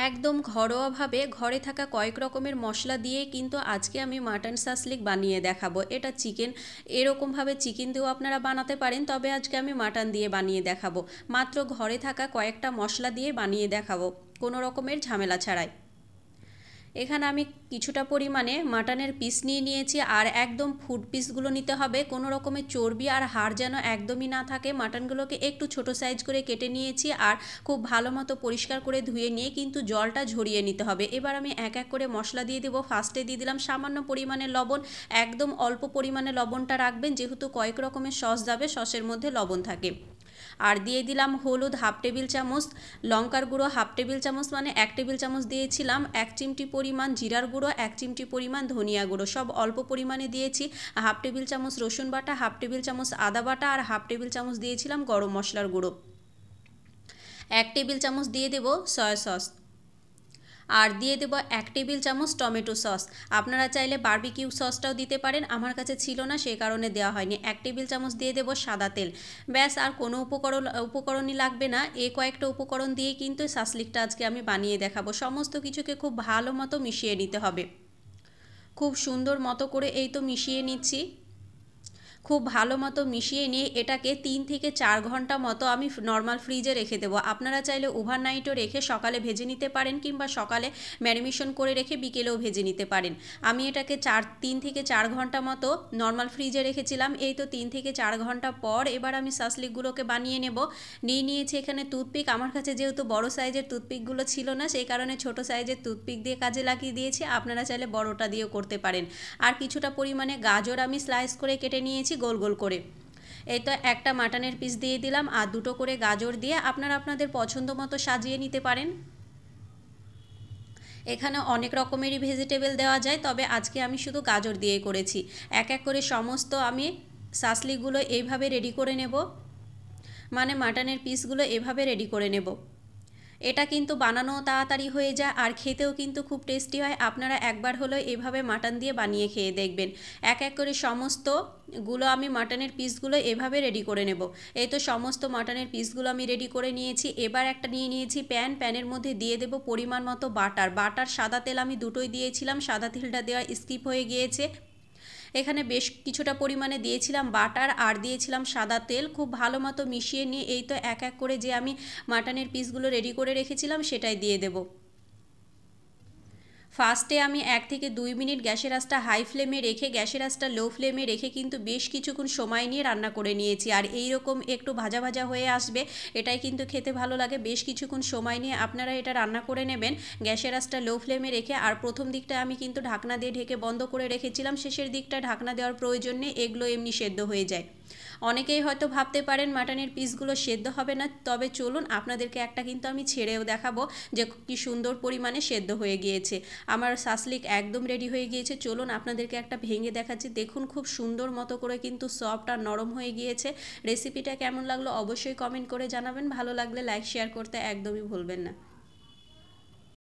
একদম ঘরোয়াভাবে ঘরে থাকা কয়েক রকমের মশলা দিয়ে কিন্তু আজকে আমি মাটন সাসলিক বানিয়ে দেখাবো। এটা চিকেন, এরকমভাবে চিকেন দিয়েও আপনারা বানাতে পারেন, তবে আজকে আমি মাটন দিয়ে বানিয়ে দেখাবো। মাত্র ঘরে থাকা কয়েকটা মশলা দিয়ে বানিয়ে দেখাবো, কোনো রকমের ঝামেলা ছাড়াই। এখানে আমি কিছুটা পরিমাণে মাটনের পিস নিয়ে নিয়েছি, আর একদম ফুড পিসগুলো নিতে হবে। কোনো রকমের চর্বি আর হাড় যেন একদমই না থাকে। মাটনগুলোকে একটু ছোট সাইজ করে কেটে নিয়েছি, আর খুব ভালো মতো পরিষ্কার করে ধুয়ে নিয়ে কিন্তু জলটা ঝরিয়ে নিতে হবে। এবার আমি এক এক করে মশলা দিয়ে দেবো। ফার্স্টে দিয়ে দিলাম সামান্য পরিমাণে লবণ। একদম অল্প পরিমাণে লবণটা রাখবেন, যেহেতু কয়েক রকমের সস যাবে, সসের মধ্যে লবণ থাকে। আর দিয়ে দিলাম হলুদ হাফ টেবিল চামচ, লঙ্কার গুঁড়ো হাফ টেবিল চামচ মানে 1 টেবিল চামচ দিয়েছিলাম, 1 চিমটি পরিমাণ জিরার গুঁড়ো, 1 চিমটি পরিমাণ ধনিয়া গুঁড়ো, সব অল্প পরিমাণে দিয়েছি। হাফ টেবিল চামচ রসুন বাটা, হাফ টেবিল চামচ আদা বাটা, আর হাফ টেবিল চামচ দিয়েছিলাম গরম মশলার গুঁড়ো। 1 টেবিল চামচ দিয়ে দেব সয়া সস, আর দিয়ে দেব 1 টেবিল চামচ টমেটো সস। আপনারা চাইলে বারবিকিউ সসটাও দিতে পারেন, আমার কাছে ছিল না সেই কারণে দেওয়া হয়নি। 1 টেবিল চামচ দিয়ে দেব সাদা তেল। ব্যাস, আর কোনো উপকরণই লাগবে না। এই কয়েকটা উপকরণ দিয়ে কিন্তু সাসলিকটা আজকে আমি বানিয়ে দেখাবো। সমস্ত কিছুকে খুব ভালো মতো মিশিয়ে নিতে হবে। খুব সুন্দর মতো করে এই তো মিশিয়ে নিচ্ছি। খুব ভালো মতো মিশিয়ে নিয়ে এটাকে 3 থেকে 4 ঘন্টা মতো আমি নর্মাল ফ্রিজে রেখে দেবো। আপনারা চাইলে ওভারনাইটও রেখে সকালে ভেজে নিতে পারেন, কিংবা সকালে ম্যারিনেশন করে রেখে বিকেলেও ভেজে নিতে পারেন। আমি এটাকে 3 থেকে 4 ঘন্টা মতো নর্মাল ফ্রিজে রেখেছিলাম। এই তো 3 থেকে 4 ঘন্টা পর এবার আমি সাসলিকগুলোকে বানিয়ে নেব। নিয়েছি এখানে টুথপিক। আমার কাছে যেহেতু বড় সাইজের টুথপিকগুলো ছিল না, সেই কারণে ছোট সাইজের টুথপিক দিয়ে কাজে লাগিয়ে দিয়েছি। আপনারা চাইলে বড়টা দিয়েও করতে পারেন। আর কিছুটা পরিমাণে গাজর আমি স্লাইস করে কেটে নিয়েছি গোল গোল করে। এই তো একটা মাটনের পিস দিয়ে দিলাম, আর দুটো করে গাজর দিয়ে আপনারা আপনাদের পছন্দ মতো সাজিয়ে নিতে পারেন। এখানে অনেক রকমেরই ভেজিটেবল দেওয়া যায়, তবে আজকে আমি শুধু গাজর দিয়ে করেছি। এক এক করে সমস্ত আমি সাসলিকগুলো এইভাবে রেডি করে নেব, মানে মাটনের পিসগুলো এভাবে রেডি করে নেব। এটা কিন্তু বানানো তাড়াতাড়ি হয়ে যায়, আর খেতেও কিন্তু খুব টেস্টি হয়। আপনারা একবার হলেও এভাবে মাটন দিয়ে বানিয়ে খেয়ে দেখবেন। এক এক করে সমস্তগুলো আমি মাটনের পিসগুলো এভাবে রেডি করে নেব। এই তো সমস্ত মাটনের পিসগুলো আমি রেডি করে নিয়েছি। এবার একটা নিয়ে নিয়েছি প্যানের মধ্যে দিয়ে দেব পরিমাণ মতো বাটার। সাদা তেল আমি দুটোই দিয়েছিলাম, সাদা তেলটা দেওয়া স্কিপ হয়ে গিয়েছে। এখানে বেশ কিছুটা পরিমাণে দিয়েছিলাম বাটার, আর দিয়েছিলাম সাদা তেল। খুব ভালো মতো মিশিয়ে নিয়ে এই তো এক এক করে যে আমি মাটনের পিসগুলো রেডি করে রেখেছিলাম সেটাই দিয়ে দেব। ফার্স্টে আমি 1 থেকে 2 মিনিট গ্যাসের আঁচটা হাই ফ্লেমে রেখে গ্যাসের আঁচটা লো ফ্লেমে রেখে কিন্তু বেশ কিছুক্ষণ সময় নিয়ে রান্না করে নিয়েছি। আর এই রকম একটু ভাজা ভাজা হয়ে আসবে, এটাই কিন্তু খেতে ভালো লাগে। বেশ কিছুক্ষণ সময় নিয়ে আপনারা এটা রান্না করে নেবেন গ্যাসের আঁচটা লো ফ্লেমে রেখে। আর প্রথম দিকটা আমি কিন্তু ঢাকনা দিয়ে ঢেকে বন্ধ করে রেখেছিলাম, শেষের দিকটা ঢাকনা দেওয়ার প্রয়োজন নেই, এগুলো এমনি সেদ্ধ হয়ে যায়। অনেকেই হয়তো ভাবতে পারেন মাটনের পিসগুলো সেদ্ধ হবে না, তবে চলুন আপনাদেরকে একটা কিন্তু আমি ছেড়েও দেখাবো যে কি সুন্দর পরিমাণে সেদ্ধ হয়ে গিয়েছে। আমার সাসলিক একদম রেডি হয়ে গিয়েছে। চলুন আপনাদেরকে একটা ভেঙে দেখাচ্ছি। দেখুন খুব সুন্দর মতো করে কিন্তু সফট আর নরম হয়ে গিয়েছে। রেসিপিটা কেমন লাগলো অবশ্যই কমেন্ট করে জানাবেন। ভালো লাগলে লাইক শেয়ার করতে একদমই ভুলবেন না।